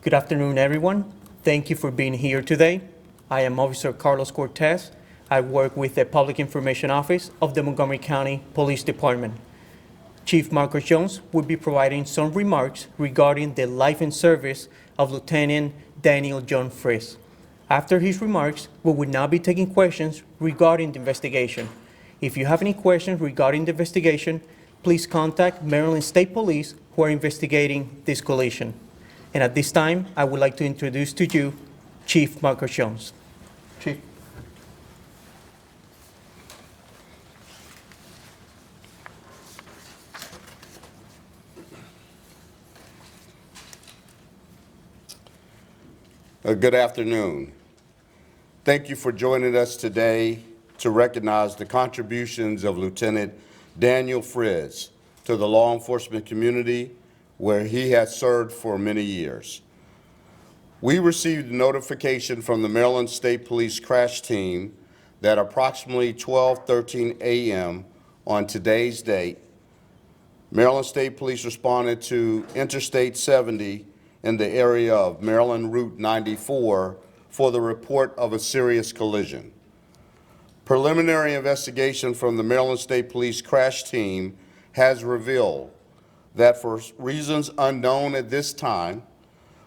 Good afternoon, everyone. Thank you for being here today. I am Officer Carlos Cortez. I work with the Public Information Office of the Montgomery County Police Department. Chief Marcus Jones will be providing some remarks regarding the life and service of Lieutenant Daniel John Friz. After his remarks, we will now be taking questions regarding the investigation. If you have any questions regarding the investigation, please contact Maryland State Police, who are investigating this collision. And at this time, I would like to introduce to you Chief Marcus Jones. Chief. Good afternoon. Thank you for joining us today to recognize the contributions of Lieutenant Daniel Friz to the law enforcement community, where he has served for many years. We received notification from the Maryland State Police crash team that approximately 12:13 a.m. on today's date, Maryland State Police responded to Interstate 70 in the area of Maryland Route 94 for the report of a serious collision. Preliminary investigation from the Maryland State Police crash team has revealed that for reasons unknown at this time,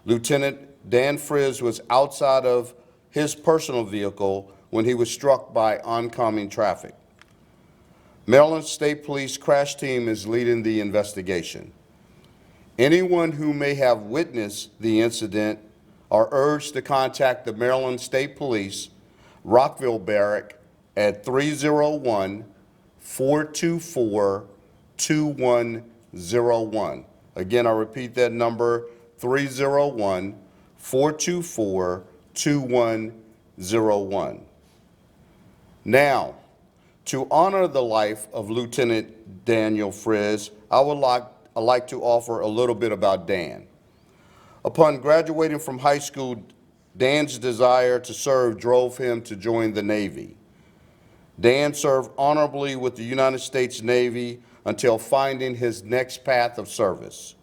Lieutenant Dan Friz was outside of his personal vehicle when he was struck by oncoming traffic. Maryland State Police crash team is leading the investigation. Anyone who may have witnessed the incident are urged to contact the Maryland State Police Rockville Barrack at 301-424-2101. Again, I repeat that number, 301-424-2101. Now, to honor the life of Lieutenant Daniel Friz, I'd like to offer a little bit about Dan. Upon graduating from high school, Dan's desire to serve drove him to join the Navy. Dan served honorably with the United States Navy until finding his next path of service.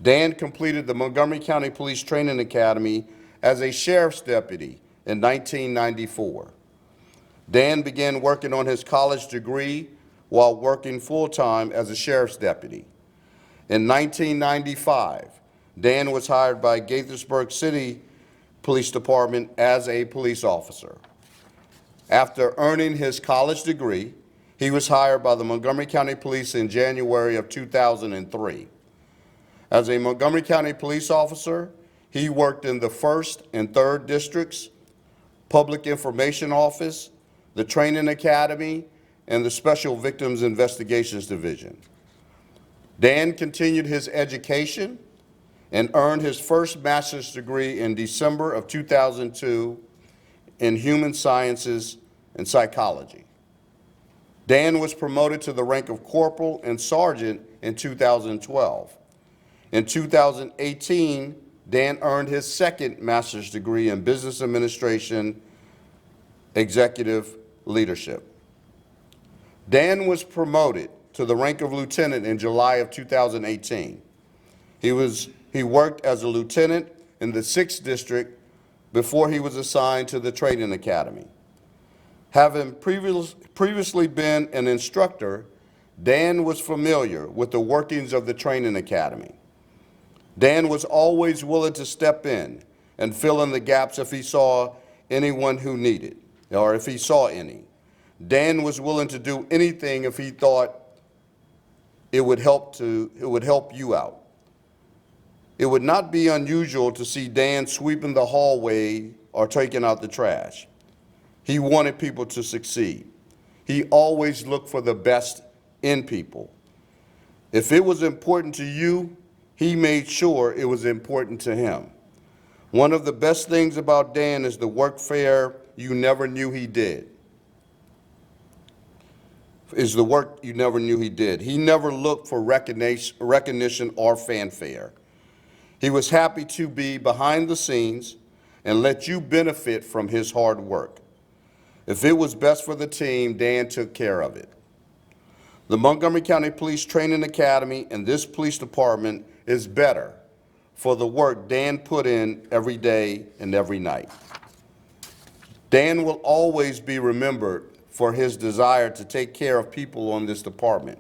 Dan completed the Montgomery County Police Training Academy as a sheriff's deputy in 1994. Dan began working on his college degree while working full-time as a sheriff's deputy. In 1995, Dan was hired by Gaithersburg City Police Department as a police officer. After earning his college degree, he was hired by the Montgomery County Police in January of 2003. As a Montgomery County police officer, he worked in the 1st and 3rd Districts, Public Information Office, the Training Academy, and the Special Victims Investigations Division. Dan continued his education and earned his first master's degree in December of 2002 in Human Sciences and Psychology. Dan was promoted to the rank of corporal and sergeant in 2012. In 2018, Dan earned his second master's degree in Business Administration, Executive Leadership. Dan was promoted to the rank of lieutenant in July of 2018. He worked as a lieutenant in the 6th District before he was assigned to the Training Academy. Having previously been an instructor, Dan was familiar with the workings of the Training Academy. Dan was always willing to step in and fill in the gaps if he saw anyone who needed, or if he saw any. Dan was willing to do anything if he thought it would help you out. It would not be unusual to see Dan sweeping the hallway or taking out the trash. He wanted people to succeed. He always looked for the best in people. If it was important to you, he made sure it was important to him. One of the best things about Dan is the workfare you never knew he did. He never looked for recognition or fanfare. He was happy to be behind the scenes and let you benefit from his hard work. If it was best for the team, Dan took care of it. The Montgomery County Police Training Academy and this police department is better for the work Dan put in every day and every night. Dan will always be remembered for his desire to take care of people on this department.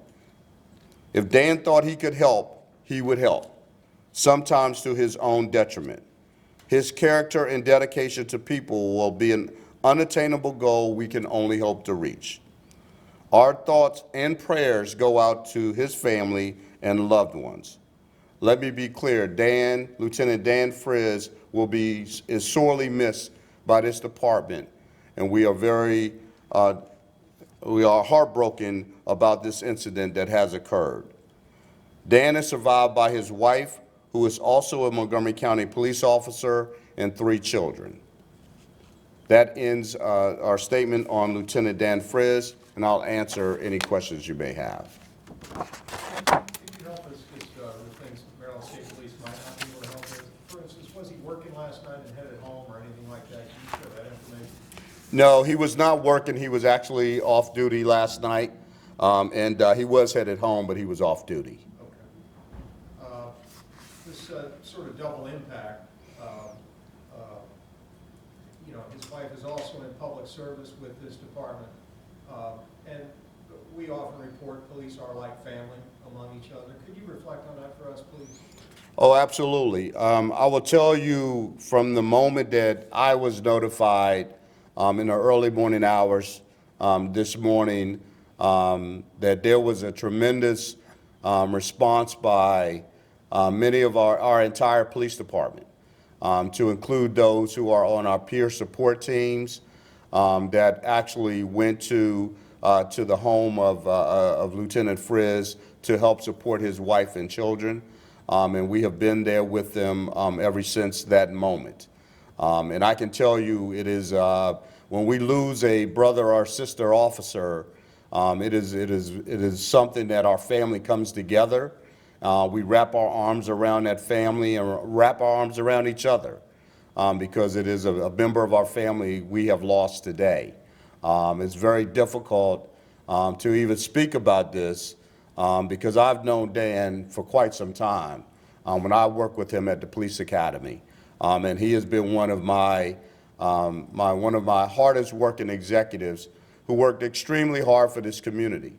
If Dan thought he could help, he would help, sometimes to his own detriment. His character and dedication to people will be an unattainable goal we can only hope to reach. Our thoughts and prayers go out to his family and loved ones. Let me be clear, Lieutenant Dan Friz is sorely missed by this department, and we are heartbroken about this incident that has occurred. Dan is survived by his wife, who is also a Montgomery County police officer, and 3 children. That ends our statement on Lieutenant Dan Friz, and I'll answer any questions you may have. Could you help us just with things Maryland State Police might not be able to help with? For instance, was he working last night and headed home or anything like that? Can you share that information? No, he was not working. He was actually off duty last night, and he was headed home, but he was off duty. Okay. This sort of double impact, you know, his wife is also in public service with this department, and we often report police are like family among each other. Could you reflect on that for us, please? Oh, absolutely. I will tell you from the moment that I was notified in the early morning hours this morning that there was a tremendous response by many of our entire police department, to include those who are on our peer support teams that actually went to the home of Lieutenant Friz to help support his wife and children. And we have been there with them ever since that moment. And I can tell you, it is when we lose a brother or sister officer, it is something that our family comes together. We wrap our arms around that family and wrap our arms around each other because it is a member of our family we have lost today. It's very difficult to even speak about this because I've known Dan for quite some time when I worked with him at the police academy. And he has been one of my hardest working executives who worked extremely hard for this community,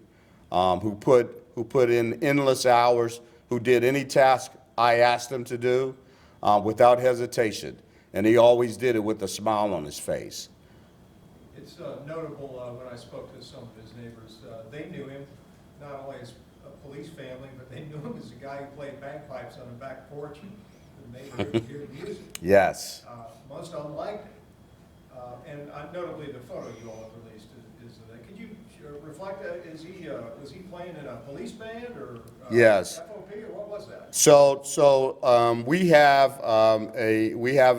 who put in endless hours, who did any task I asked him to do without hesitation. And he always did it with a smile on his face. It's notable when I spoke to some of his neighbors, they knew him not only as a police family, but they knew him as a guy who played bagpipes on the back porch and made them hear the music. Yes. Most of them liked it. And notably, the photo you all have released is could you reflect, was he playing in a police band or Yes. FOP or what was that? So we have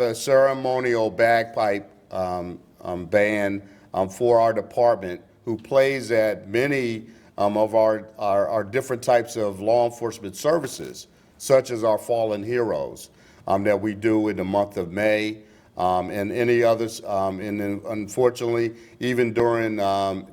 a ceremonial bagpipe band for our department who plays at many of our different types of law enforcement services, such as our fallen heroes that we do in the month of May, and any others, and then unfortunately even during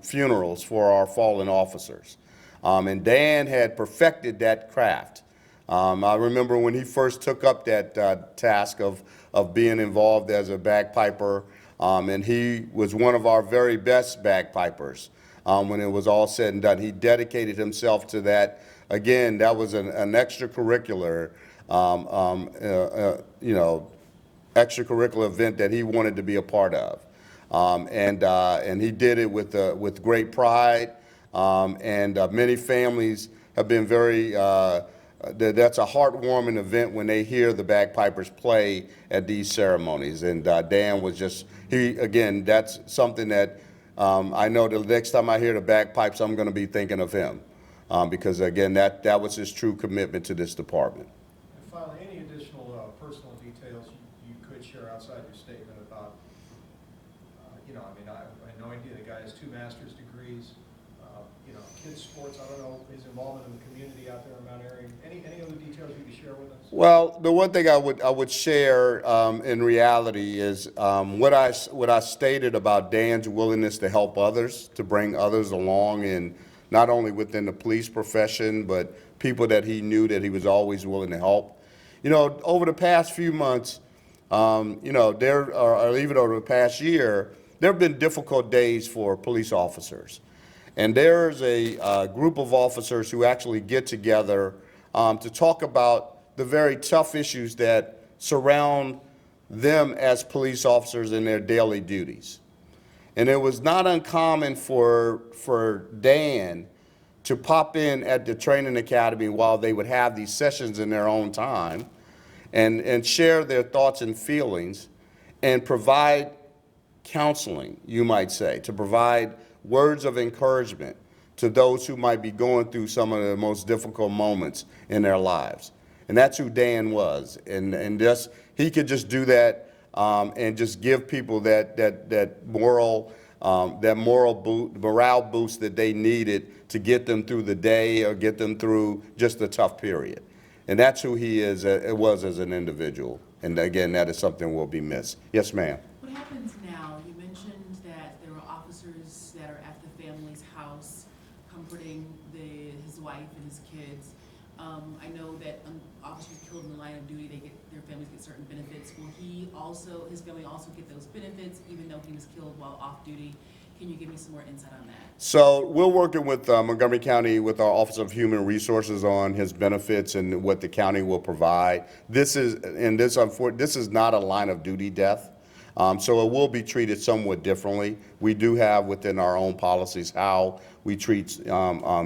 funerals for our fallen officers. And Dan had perfected that craft. I remember when he first took up that task of being involved as a bagpiper, and he was one of our very best bagpipers when it was all said and done. He dedicated himself to that. Again, that was an extracurricular, extracurricular event that he wanted to be a part of. And he did it with great pride. And many families have been very, that's a heartwarming event when they hear the bagpipers play at these ceremonies. And Dan was just, again, that's something that I know the next time I hear the bagpipes, I'm going to be thinking of him. Because again, that was his true commitment to this department. And finally, any additional personal details you could share outside your statement about, I know the guy has 2 master's degrees, kids sports, I don't know, his involvement in the community out there in Mount Airy. Any other details you could share with us? Well, the one thing I would share in reality is what I stated about Dan's willingness to help others, to bring others along, and not only within the police profession, but people that he knew that he was always willing to help. you know, over the past few months, you know, or even over the past year, there have been difficult days for police officers. And there's a group of officers who actually get together to talk about the very tough issues that surround them as police officers in their daily duties. And it was not uncommon for Dan to pop in at the training academy while they would have these sessions in their own time and share their thoughts and feelings and provide counseling, you might say, to provide words of encouragement to those who might be going through some of the most difficult moments in their lives. And that's who Dan was. And just, he could just do that and just give people that morale boost that they needed to get them through the day or get them through just a tough period. And that's who he was as an individual. And again, that is something will be missed. Yes, ma'am. What happens now? You mentioned that there are officers that are at the family's house comforting his wife and his kids. I know that officers killed in the line of duty, their families get certain benefits. Will his family also get those benefits even though he was killed while off duty? Can you give me some more insight on that? So we're working with Montgomery County with our Office of Human Resources on his benefits and what the county will provide. This is not a line of duty death. So it will be treated somewhat differently. We do have within our own policies how we treat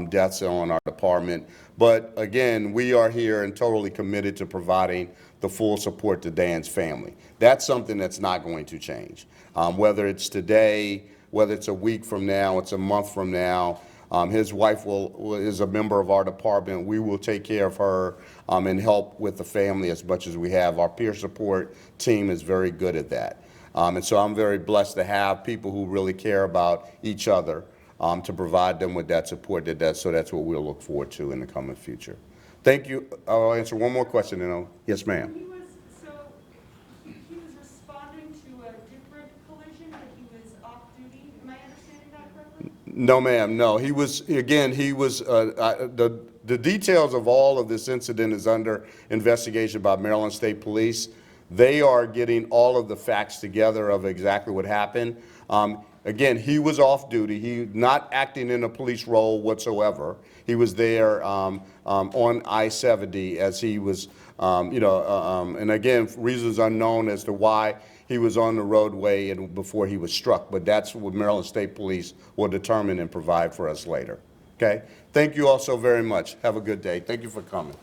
deaths on our department. But again, we are here and totally committed to providing the full support to Dan's family. That's something that's not going to change. Whether it's today, whether it's a week from now, it's a month from now, his wife is a member of our department. We will take care of her and help with the family as much as we have. Our peer support team is very good at that. And so I'm very blessed to have people who really care about each other to provide them with that support. So that's what we'll look forward to in the coming future. Thank you. I'll answer one more question. Yes, ma'am. He was responding to a different collision, but he was off duty. Am I understanding that correctly? No, ma'am. No, he was the details of all of this incident is under investigation by Maryland State Police. They are getting all of the facts together of exactly what happened. Again, he was off duty. He not acting in a police role whatsoever. He was there on I-70 as he was, and again, reasons unknown as to why he was on the roadway and before he was struck. But that's what Maryland State Police will determine and provide for us later. Okay? Thank you all so very much. Have a good day. Thank you for coming.